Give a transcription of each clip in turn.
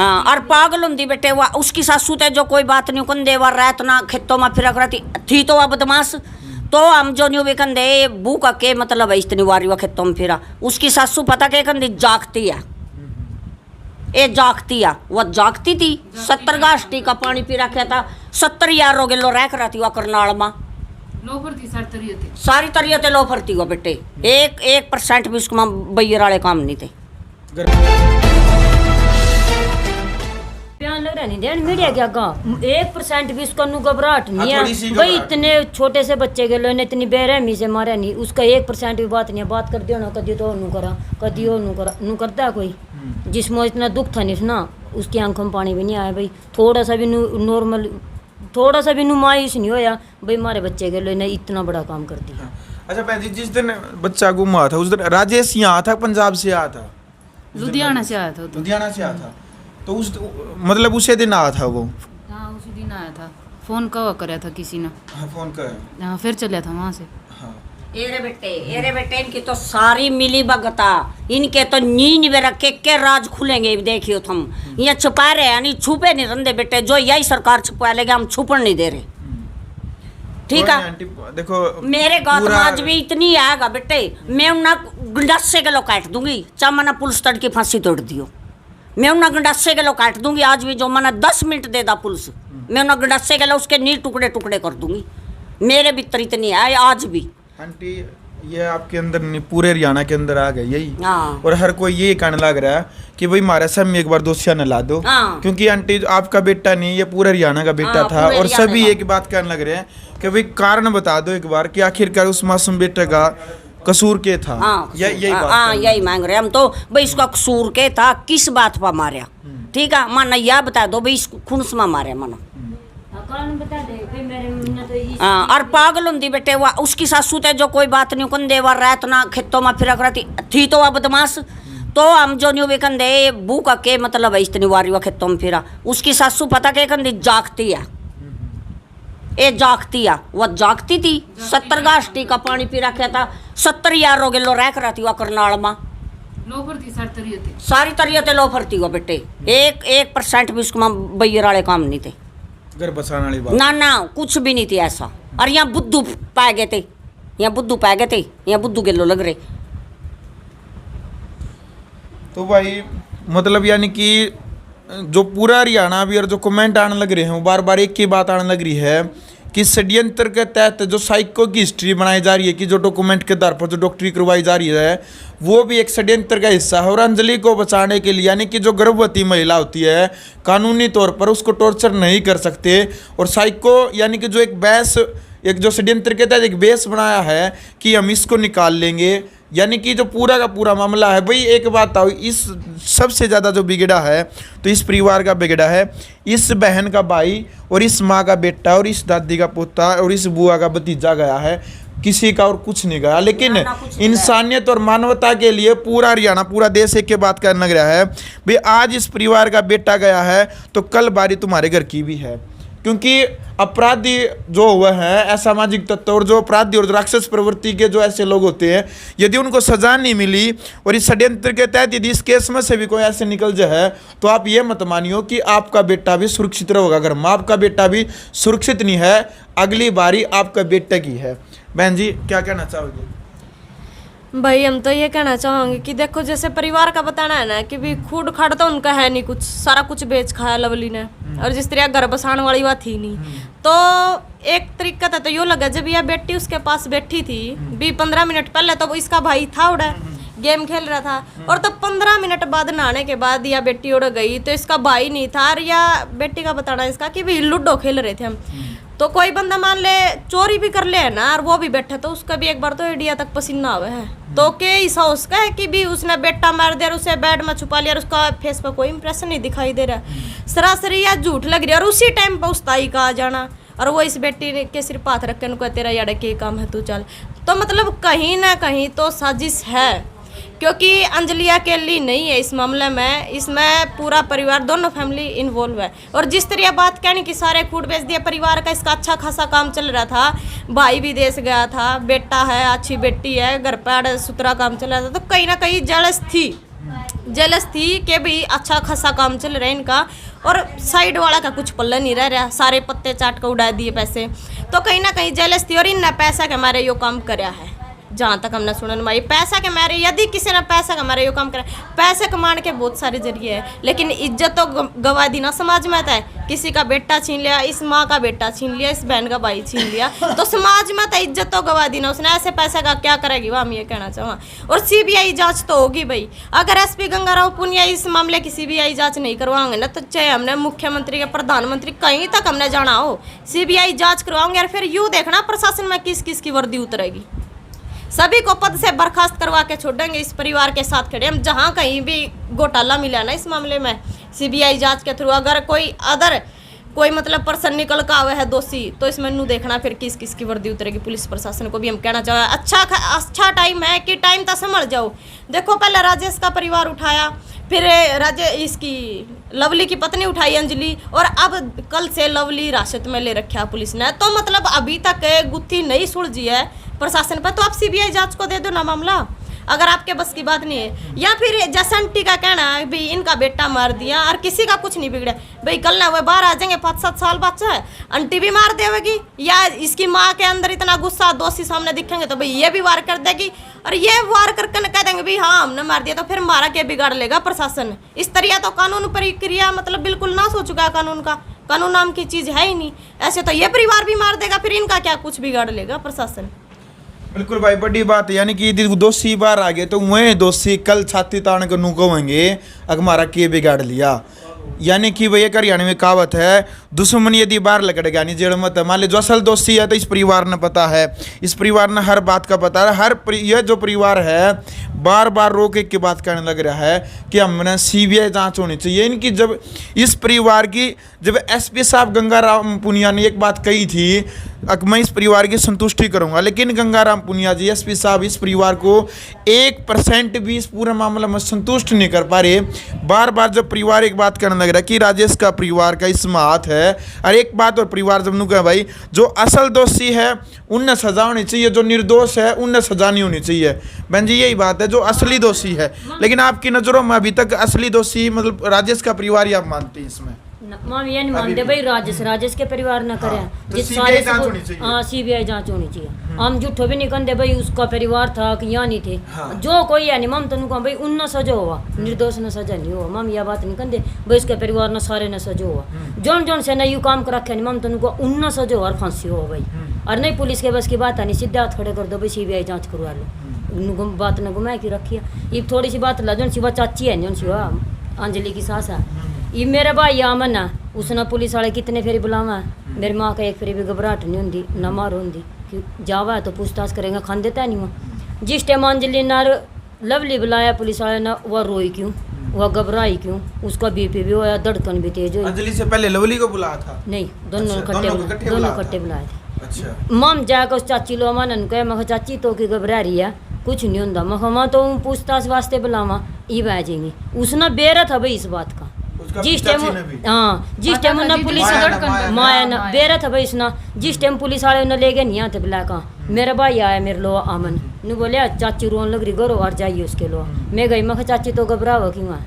हाँ, और पागल होंगी बेटे वह उसकी सासू ते जो कोई बात नहीं कंदे वह रात ना खेतों में फिरा करती थी तो वह बदमाश तो हम जो न्यू भी कंदे बू का के मतलब है इतनी वारी वह खेतों में फिरा उसकी सासू पता के कंदी जागती है ए जागती है वह जागती थी 70 गास्टी का पानी पी रखा था 70 यारों के लो रह रहा थी वह करनाल में लोफर थी सारी तरीते लोफर थी वो बेटे 1% भी उसको बैर वाले काम नहीं थे। बयान लग रहा नहीं ध्यान मीडिया क्या कहा 1% भी उसका घबराहट नहीं है भाई इतने छोटे से बच्चे के लोग इतनी बेरहमी से मारा नहीं उसका 1% भी बात नहीं है बात कर दियो ना कभी तो नू करा कभी वो नू करा नू करता है कोई जिसमें इतना दुख था नहीं ना उसकी आंखों में पानी भी नहीं आया भाई थोड़ा सा भी नॉर्मल थोड़ा सा भी नुमाइश नहीं होया भाई हमारे बच्चे के लिए इतना बड़ा काम कर दिया। अच्छा बहन जी जिस दिन बच्चा गुम हुआ था उस दिन राजेश यहाँ था पंजाब से आया था लुधियाना से आया था लुधियाना से आया था तो उस मतलब उसे दिन आया था वो हाँ उसी दिन आया था फोन कवा कराया था किसी ने हाँ फोन कर हाँ फिर चलिया था वहाँ से हाँ एरे बेटे इनकी तो सारी मिली भगता इनके तो नींद में रख के राज खुलेंगे देखियो तुम ये छुपा रहे यानी छुपे नहीं रंदे बेटे जो यही सरकार छुपा लेगा हम छुपन नहीं दे रहे ठीक है। देखो मेरे गाँव में आज भी इतनी आएगा बेटे मैं उन्ना गंडासे के लो काट दूंगी चाहे मना पुलिस तड़ की फांसी तोड़ दियो मैं उन्ना गंडासे के लो काट दूंगी आज भी जो मना 10 मिनट दे दा पुलिस मैं उन्ना गंडासे के लो उसके नील टुकड़े टुकड़े कर दूंगी मेरे भीतर इतनी आए आज भी। आंटी ये आपके अंदर नहीं पूरे हरियाणा के अंदर आ गए यही हाँ। और हर कोई ये कहने लग रहा है कि भाई हमारे सब में एक बार दोस्तियां न ला दो हाँ। क्योंकि आंटी आपका बेटा नहीं ये पूरे हरियाणा का बेटा हाँ, था और सभी का। एक बात कहने लग रहे हैं कि भाई कारण बता दो एक बार कि आखिरकार उस मासूम बेटे का कसूर के था। हाँ, यही बात हाँ यही मांग रहे हम तो भाई इसका कसूर के था किस बात पर मारा ठीक है माना यह बता दो भाई इसको खुनस में मारे माना बता दे भाई मेरे तो हाँ, और पागल होंगी बेटे वह उसकी सासू ते जो कोई बात नहीं कंदे वह रात ना खेतों में फिरा करती थी तो वह बदमाश तो हम जो न्यू भी कंदे बू का के मतलब है इतनी वारी वह खेतों में फिरा उसकी सासू पता के कंदी जागती है ए जागती है वह जागती थी 70 गास्टी का पानी पी रखा था 70 यारों के लो रह रहा थी वह करनाल में लोफर थी सारी तरीते लोफर थी वह बेटे 1% भी उसको बैर वाले काम नहीं थे घर बसाने वाली बात ना कुछ भी नहीं थी ऐसा और यहाँ बुद्धू पाए गए थे यहाँ बुद्धू पाए गए थे यहाँ बुद्धू के लो लग रहे तो भाई मतलब यानी कि जो पूरा हरियाणा भी और जो कमेंट आने लग रहे हैं वो बार बार एक ही बात आने लग रही है कि षड्यंत्र के तहत जो साइको की हिस्ट्री बनाई जा रही है कि जो डॉक्यूमेंट के आधार पर जो डॉक्टरी करवाई जा रही है वो भी एक षड्यंत्र का हिस्सा है और अंजलि को बचाने के लिए यानी कि जो गर्भवती महिला होती है कानूनी तौर पर उसको टॉर्चर नहीं कर सकते और साइको यानी कि जो एक बेस एक जो षड्यंत्र के तहत एक बेस बनाया है कि हम इसको निकाल लेंगे यानी कि जो पूरा का पूरा मामला है भाई एक बात आओ इस सबसे ज़्यादा जो बिगड़ा है तो इस परिवार का बिगड़ा है इस बहन का भाई और इस माँ का बेटा और इस दादी का पोता और इस बुआ का भतीजा गया है किसी का और कुछ नहीं गया लेकिन इंसानियत और मानवता के लिए पूरा हरियाणा पूरा देश एक के बात करने लग रहा है भाई आज इस परिवार का बेटा गया है तो कल बारी तुम्हारे घर की भी है क्योंकि अपराधी जो हुए हैं असामाजिक तत्व और जो अपराधी और राक्षस प्रवृत्ति के जो ऐसे लोग होते हैं यदि उनको सजा नहीं मिली और इस षड्यंत्र के तहत यदि इस केस में से भी कोई ऐसे निकल जाए तो आप ये मत मानियो कि आपका बेटा भी सुरक्षित रहेगा अगर माँ आपका बेटा भी सुरक्षित नहीं है अगली बारी आपका बेटा की है। बहन जी क्या कहना चाहोगे? भाई हम तो ये कहना चाहेंगे कि देखो जैसे परिवार का बताना है ना कि भी खूड खाड़ तो उनका है नहीं कुछ सारा कुछ बेच खाया लवली ने और जिस तरह घर बसाने वाली बात थी नहीं तो एक तरीका था तो यो लगा जब यह बेटी उसके पास बैठी थी 15 मिनट पहले तो इसका भाई था उड़ा गेम खेल रहा था और तो 15 मिनट बाद नहाने के बाद या बेटी उड़ गई तो इसका भाई नहीं था और या बेटी का बताना इसका कि भी लूडो खेल रहे थे हम तो कोई बंदा मान ले चोरी भी कर ले है ना और वो भी बैठा तो उसका भी एक बार तो इंडिया तक पसीना आवे है तो के ऐसा उसका है कि भी उसने बेटा मार दिया और उसे बेड में छुपा लिया और उसका फेस पर कोई इंप्रेशन नहीं दिखाई दे रहा सरासरी या झूठ लग रही है और उसी टाइम पर उस ताई का आ जाना और वो इस बेटी के सिर हाथ रख के उनको तेरा यार के काम है तू चल तो मतलब कहीं ना कहीं तो साजिश है क्योंकि अंजलि अकेली नहीं है इस मामले में इसमें पूरा परिवार दोनों फैमिली इन्वॉल्व है और जिस तरह बात कहने कि सारे फूड बेच दिया परिवार का इसका अच्छा खासा काम चल रहा था भाई विदेश गया था बेटा है अच्छी बेटी है घर पर सुथरा काम चल रहा था तो कहीं ना कहीं जलस थी जेलस थी कि भाई अच्छा खासा काम चल रहा है इनका और साइड वाला का कुछ पल्ला नहीं रह रहा, सारे पत्ते चाट कर उड़ा दिए पैसे, तो कहीं ना कहीं जेलस थी और इन पैसा के मारे यो काम कराया है। जहाँ तक हमने सुनन में पैसा के मारे, यदि किसी ने पैसा के मारे यो काम करे, पैसे कमाने के बहुत सारे जरिए है, लेकिन इज्जत तो गवा दी ना समाज में था। किसी का बेटा छीन लिया, इस माँ का बेटा छीन लिया, इस बहन का भाई छीन लिया, तो समाज में था इज्जत तो गवा दी ना उसने। ऐसे पैसे का क्या करेगी वह, हम ये कहना चाहूँ। और सीबीआई जांच तो होगी भाई। अगर एसपी गंगाराव पुनिया इस मामले की सीबीआई जांच नहीं करवाएंगे ना, तो चाहे हमने मुख्यमंत्री के प्रधानमंत्री कहीं तक हमने जाना हो, सीबीआई जांच करवाओगे और फिर यूँ देखना प्रशासन में किस किस की वर्दी उतरेगी। सभी को पद से बर्खास्त करवा के छोड़ेंगे, इस परिवार के साथ खड़े हम। जहाँ कहीं भी घोटाला मिला ना इस मामले में, सीबीआई जांच के थ्रू अगर कोई मतलब पर्सन निकल का हुआ है दोषी, तो इसमें नू देखना फिर किस किस की वर्दी उतरेगी। पुलिस प्रशासन को भी हम कहना चाहें अच्छा टाइम है कि टाइम तो संभल जाओ। देखो पहले राजेश का परिवार उठाया, फिर इसकी लवली की पत्नी उठाई अंजलि, और अब कल से लवली हिरासत में ले रखा पुलिस ने। तो मतलब अभी तक गुत्थी नहीं सुलझी है प्रशासन पर, तो आप सीबीआई जांच को दे दो ना मामला, अगर आपके बस की बात नहीं है। या फिर जैसा आंटी का कहना है भाई इनका बेटा मार दिया और किसी का कुछ नहीं बिगड़ा, भाई कल ना वो बाहर आ जाएंगे, 5-7 साल बच्चा है, आंटी भी मार देगी, या इसकी माँ के अंदर इतना गुस्सा दोषी सामने दिखेंगे तो भाई ये भी वार कर देगी, और ये वार करके कह देंगे भाई हाँ हमने मार दिया, तो फिर मारा क्या बिगाड़ लेगा प्रशासन। इस तरह तो कानून प्रक्रिया मतलब बिल्कुल नाश हो चुका है कानून का, कानून नाम की चीज़ है ही नहीं। ऐसे तो ये परिवार भी मार देगा, फिर इनका क्या कुछ बिगाड़ लेगा प्रशासन। बिल्कुल भाई, बड़ी बात है। यानी कि यदि दोषी बाहर आ गए तो वह दोषी कल छाती तान कर नू कहेंगे हमारा के बिगाड़ लिया। यानी कि भैया हरियाणा में कहावत है, दुश्मन यदि बाहर लकड़ेगा यानी जेड़ मत। मान ली जो असल दोषी है तो इस परिवार ने पता है, इस परिवार ने हर बात का पता है। यह जो परिवार है बार बार रोक के बात करने लग रहा है कि हमने सीबीआई जांच होनी चाहिए इनकी। जब इस परिवार की जब एसपी साहब गंगाराम पुनिया ने एक बात कही थी, मैं इस परिवार की संतुष्टि करूंगा, लेकिन गंगाराम पुनिया जी एसपी साहब इस परिवार को 1% भी इस पूरे मामले में संतुष्ट नहीं कर पा रहे। बार बार जब परिवार एक बात करने लग रहा है कि राजेश का परिवार का इसमें हाथ है, और एक बात और परिवार जब कहा भाई जो असल दोषी है उन्हें सजा होनी चाहिए, जो निर्दोष है उन्हें सजा नहीं होनी चाहिए। बहन जी यही बात है, जो असली दोषी है। लेकिन आपकी नज़रों में अभी तक असली दोषी मतलब राजेश का परिवार ही आप मानते हैं इसमें? माम ये नहीं मानते भाई, राजेश के परिवार न करें। तो सीबीआई जांच होनी चाहिए। हाँ सीबीआई जांच होनी चाहिए। हम झूठो भी नहीं कहते भाई उसका परिवार था कि यहाँ नहीं थे। जो कोई है नहीं मम तो कहा भाई उन सजा हुआ, निर्दोष न सजा नहीं हुआ। मम यह बात नहीं कहते भाई उसके परिवार न सारे न सजा हुआ। जोन से न यू काम कर रखे नहीं मम तो उन सजा हुआ और फांसी हुआ भाई। और नहीं पुलिस के बस की बात है नहीं, सीधे हाथ खड़े कर दो भाई सीबीआई जांच करवा लो। बात न घुमा की रखी है। ये थोड़ी सी बात ला, जो सी बात चाची है जो सी अंजलि की सास है, ये मेरा भाई आमन है, उसने पुलिस वाले कितने फेरी बुलावा है, मेरी माँ का एक फेरी भी घबराहट नहीं होती न मार होती कि जावा है तो पूछताछ करेंगे, खान देता नहीं वो। जिस टाइम अंजलि नार लवली बुलाया पुलिस वाले ने, वह रोई क्यों, वह घबराई क्यों, उसका बीपी भी होया, धड़कन भी तेज हुई। अंजलि से पहले लवली को बुलाया था? नहीं, दोनों इकट्ठे बुलाए थे। अच्छा। मम जाकर उस चाची लो मन कहे मैं चाची तो की घबरा रही है, कुछ नहीं होता। मैं तो पूछताछ वास्ते बुलावा ये बह जाएंगी। उसने बेरा था भाई इस बात का, जिस टाइम हाँ जिस टाइम उन्हें पुलिस माया न बेरा था भाई इसना, जिस टाइम पुलिस वाले उन्हें ले गए नहीं आते बुला का। मेरा भाई आया मेरे लो आमन ने बोले चाची रोन लग रही गरो और जाइए उसके लो। मैं गई मैं चाची तो घबराओ क्यों है,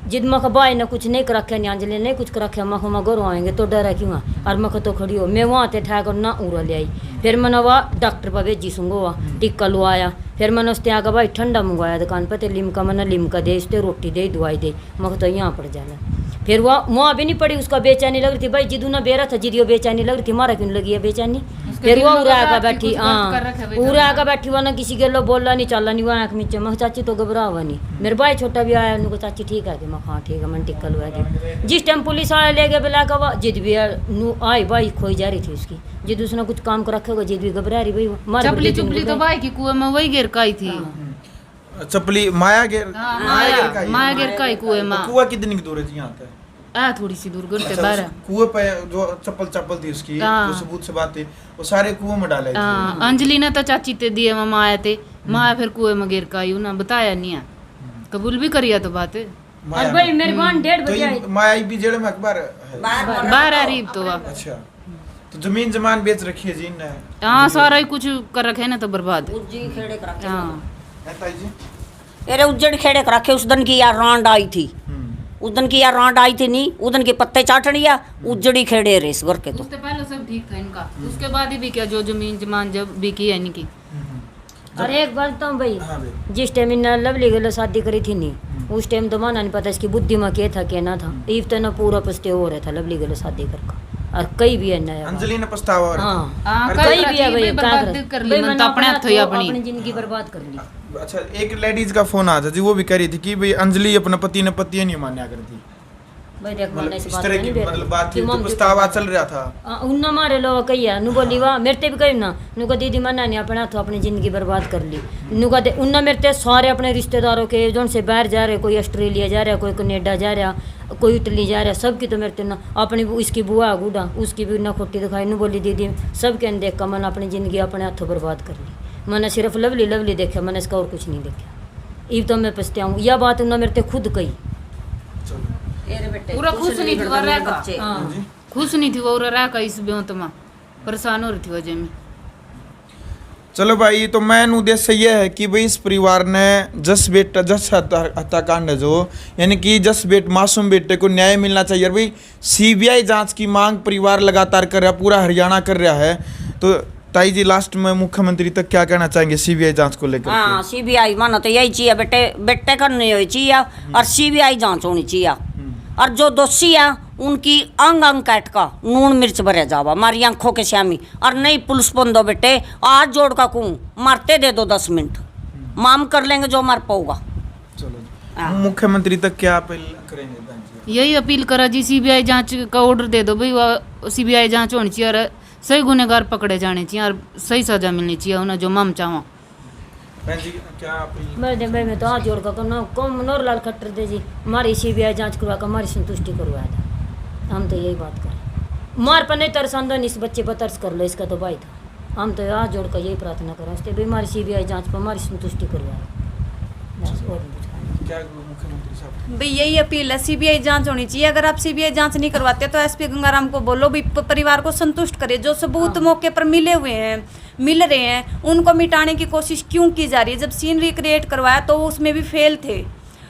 जिद मख भाई ने कुछ नहीं कर रखा, नहीं अंजलि ने कुछ कर रखा, मख गरो आएंगे तो डर है क्यों। और मख तो खड़ी हो, मैं वहाँ थे ठहकर ना उड़ा ले आई। फिर मैंने वह डॉक्टर पर भेजी सूंगो हुआ टिक्का लुआया। फिर मैंने उससे आगे भाई ठंडा मंगवाया दुकान पर, लिमका मैंने लिमका दे इसते रोटी दे दवाई दे, मख तो यहाँ पड़ जाना। फिर वहाँ भी नहीं पड़ी, उसका बेचैनी लग रही थी भाई, जिदू ना बेरा था जिदियो बेचैनी लग रही थी, मारा क्यों लगी है बेचैनी। फिर वो उड़ा का बैठी, हाँ उड़ा का बैठी हुआ ना किसी के लो बोला नहीं चला नहीं, वो आँख नीचे। मैं चाची तो घबरा हुआ नहीं। मेरे भाई छोटा भी आया, उनको चाची ठीक है कि मैं हाँ ठीक है मैंने टिक्का लुआ दी। जिस टाइम पुलिस वाले ले गए बुला का, वह जिद भी आई भाई खोई जा रही थी उसकी, जिद उसने कुछ काम कर रखा होगा, जिद भी घबरा रही भाई। चपली चुपली तो भाई की कुएं में वही गिर काई थी। चपली माया गिर काई कुएं में। कुआ कितनी दूर है यहाँ से? थोड़ी सी दूर गुरते बारह कुएं पे जो चप्पल थी उसकी, जो सबूत से बात थी वो सारे कुएं में डाले थे। अंजलि ने तो चाची ते दिए मामा आए थे, माया फिर कुएं में गिर काई ना बताया नहीं है, कबूल भी करिया तो बात है। और भाई मेरी बहन 1:30 बजे आई, माया भी जेल में अखबार बारह रीब तो अच्छा। तो जमीन जमान बेच रखी है जी ने? हाँ सारा ही कुछ कर रखे है ना, तो बर्बाद। जी अरे उज्जड़ खेड़े कर रखे उस दिन की यार रांड आई थी, उस दिन की यार रांड आई थी नहीं, उस दिन के पत्ते चाटनिया उज्जड़ी खेड़े रेस घर के। तो उससे पहले सब ठीक था इनका, उसके बाद ही भी क्या जो जमीन जमान जब बिकी है इनकी। अरे एक बात तो भाई, जिस टाइम इन लवली गलो शादी करी थी नहीं, उस टाइम तो माना नहीं पता इसकी बुद्धि में क्या था क्या ना था। ईव तो ना पूरा पछते हो रहा था लवली गलो शादी करके, और कई भी है नया अंजलि ने पछतावा और हाँ, कई भी है भाई, बर्बाद कर ली मन तो अपने हाथ ही अपनी जिंदगी बर्बाद कर ली। अच्छा, एक लेडीज का फोन आया था जी, वो भी कह रही थी कि भाई अंजलि अपने पति ने पति नहीं मान्या करती, भाई देख मतलब माने से इस बात तरह की नहीं मतलब बात थी, तो पछतावा चल रहा था। उन्ना मारे लो कही है नु बोली वाह मेरे ते भी कही ना नु को दीदी मना नहीं अपने हाथों अपनी जिंदगी बर्बाद कर ली। नु का उन्ना मेरे ते सारे अपने रिश्तेदारों के जोन से बाहर जा रहे, कोई ऑस्ट्रेलिया जा रहा, कोई कनेडा जा रहा, कोई इटली जा रहा, सबकी तो मेरे ते ना अपनी इसकी बुआ गुडा उसकी भी ना खोटी दिखाई। नु बोली दीदी सबके ने देख कर मैंने अपनी जिंदगी अपने हाथों बर्बाद कर ली, मैंने सिर्फ लवली लवली देखा, मैंने इसका और कुछ नहीं देखा। इब तो मैं पछता हूँ, यह बात उन्होंने मेरे ते खुद कही। पूरा खुश नहीं थी वो रह का, खुश नहीं थी वो रह का, इस ब्योंत में परेशान हो रही थी वजह में। चलो भाई, तो मेन उद्देश्य यह है कि भाई इस परिवार ने जस हत्याकांड है जो, यानी कि जस मासूम बेटे को न्याय मिलना चाहिए। भाई सीबीआई जांच की मांग परिवार लगातार कर रहा है, पूरा हरियाणा कर रहा है। तो ताई जी लास्ट में मुख्यमंत्री तक क्या कहना चाहेंगे सीबीआई जांच को लेकर? हाँ, सीबीआई मानो तो यही चाहिए बेटे, बेटे करनी होनी चाहिए और सीबीआई जांच होनी चाहिए, और जो दोषी है उनकी अंग अंग काट का नून मिर्च भरे जावा हमारी आंखों के श्यामी, और नहीं पुलिस बंदो बेटे आज जोड़ का कहूँ मारते दे दो 10 मिनट, माम कर लेंगे जो मार पाऊगा। चलो मुख्यमंत्री तक क्या अपील करेंगे? यही अपील करा जी, सीबीआई जांच का ऑर्डर दे दो भाई, सीबीआई जांच होनी चाहिए और सही गुनहगार पकड़े जाने चाहिए और सही सजा मिलनी चाहिए उन्हें जो मम चाहो। मैं तो हाथ जोड़ कर कौन मनोहर लाल खट्टर दे जी हमारी सीबीआई जांच करवा कर हमारी संतुष्टि करवाया था। हम तो यही बात करें, मार पर नहीं तरसंदो इस बच्चे पर तरस कर लो, इसका तो भाई था। हम तो हाथ जोड़ कर यही प्रार्थना करें उसके भी हमारी सीबीआई जांच पर हमारी संतुष्टि करवाए। क्या मुख्यमंत्री साहब? भाई यही अपील है, सीबीआई जांच होनी चाहिए। अगर आप सीबीआई जांच नहीं करवाते तो एसपी गंगाराम को बोलो भी परिवार को संतुष्ट करे। जो सबूत मौके पर मिले हुए हैं, मिल रहे हैं, उनको मिटाने की कोशिश क्यों की जा रही है? जब सीन रिक्रिएट करवाया तो उसमें भी फेल थे।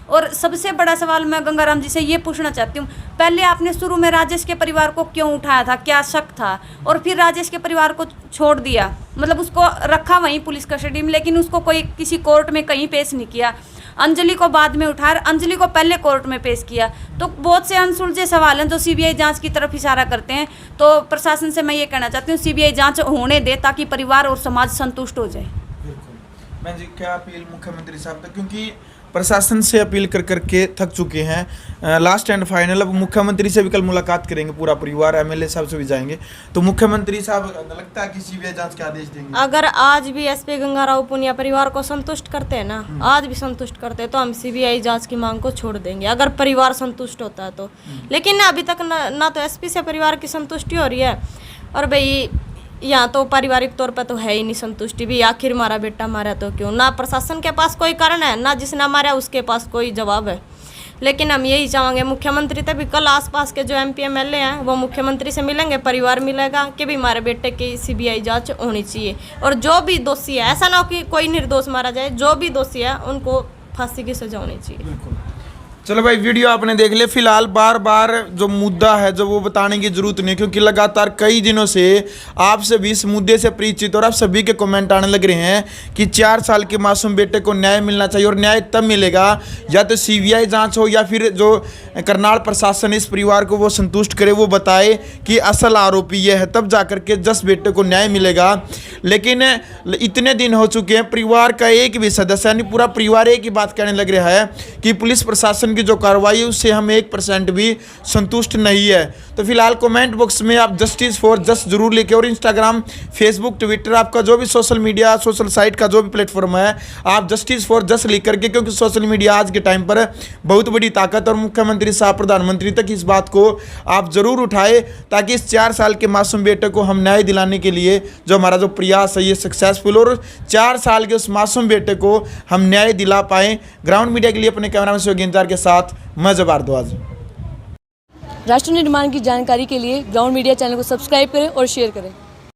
और सबसे बड़ा सवाल मैं गंगाराम जी से ये पूछना चाहती हूँ, पहले आपने शुरू में राजेश के परिवार को क्यों उठाया था, क्या शक था? और फिर राजेश के परिवार को छोड़ दिया, मतलब उसको रखा वहीं पुलिस कस्टडी में, लेकिन उसको कोई किसी कोर्ट में कहीं पेश नहीं किया। अंजलि को बाद में उठाया, अंजलि को पहले कोर्ट में पेश किया। तो बहुत से अनसुलझे सवाल हैं जो सीबीआई जांच की तरफ इशारा करते हैं। तो प्रशासन से मैं ये कहना चाहती हूँ सीबीआई जांच होने दे ताकि परिवार और समाज संतुष्ट हो जाए। बिल्कुल। मैं जी क्या अपील मुख्यमंत्री साहब तक, क्योंकि प्रशासन से अपील कर करके थक चुके हैं, लास्ट एंड फाइनल अब मुख्यमंत्री से भी कल मुलाकात करेंगे, पूरा परिवार एमएलए साहब से भी जाएंगे। तो मुख्यमंत्री साहब लगता है कि सीबीआई जांच के आदेश देंगे? अगर आज भी एसपी गंगाराव पुनिया परिवार को संतुष्ट करते हैं ना, आज भी संतुष्ट करते हैं, तो हम सीबीआई जांच की मांग को छोड़ देंगे अगर परिवार संतुष्ट होता है तो। लेकिन अभी तक ना तो एसपी से परिवार की संतुष्टि हो रही है, और भाई यहाँ तो पारिवारिक तौर पर तो है ही नहीं संतुष्टि भी। आखिर मारा बेटा मारा तो क्यों, ना प्रशासन के पास कोई कारण है, ना जिसने मारा उसके पास कोई जवाब है। लेकिन हम यही चाहेंगे मुख्यमंत्री तक भी कल आसपास के जो एमपी एमएलए हैं वो मुख्यमंत्री से मिलेंगे, परिवार मिलेगा कि भी हमारे बेटे की सीबीआई जांच होनी चाहिए। और जो भी दोषी है, ऐसा ना हो कि कोई निर्दोष मारा जाए, जो भी दोषी है उनको फांसी की सजा होनी चाहिए। चलो भाई, वीडियो आपने देख लिया। फिलहाल बार बार जो मुद्दा है जो वो बताने की जरूरत नहीं, क्योंकि लगातार कई दिनों से आपसे भी इस मुद्दे से परिचित और आप सभी के कमेंट आने लग रहे हैं कि 4 साल के मासूम बेटे को न्याय मिलना चाहिए, और न्याय तब मिलेगा या तो सीबीआई जांच हो या फिर जो करनाल प्रशासन इस परिवार को वो संतुष्ट करे, वो बताए कि असल आरोपी ये है, तब जाकर के जस बेटे को न्याय मिलेगा। लेकिन इतने दिन हो चुके हैं, परिवार का एक भी सदस्य यानी पूरा परिवार एक ही बात कहने लग रहा है कि पुलिस प्रशासन की जो कार्रवाई है उससे हम 1% भी संतुष्ट नहीं है। तो फिलहाल कमेंट बॉक्स में आप जस्टिस फॉर जस्ट जरूर लिखें, और इंस्टाग्राम, फेसबुक, ट्विटर, आपका जो भी सोशल मीडिया, सोशल साइट का जो भी प्लेटफॉर्म है, आप जस्टिस फॉर जस्ट लिख करके, क्योंकि सोशल मीडिया आज के टाइम पर बहुत बड़ी ताकत, और मुख्यमंत्री साहब, प्रधानमंत्री तक इस बात को आप जरूर उठाए ताकि इस 4 साल के मासूम बेटे को हम न्याय दिलाने के लिए जो हमारा जो प्रयास है ये सक्सेसफुल, और 4 साल के उस मासूम बेटे को हम न्याय दिला पाएँ। ग्राउंड मीडिया के लिए अपने कैमरामैन योगेंद्र के साथ मैं जब भारद्वाज। राष्ट्र निर्माण की जानकारी के लिए ग्राउंड मीडिया चैनल को सब्सक्राइब करें और शेयर करें।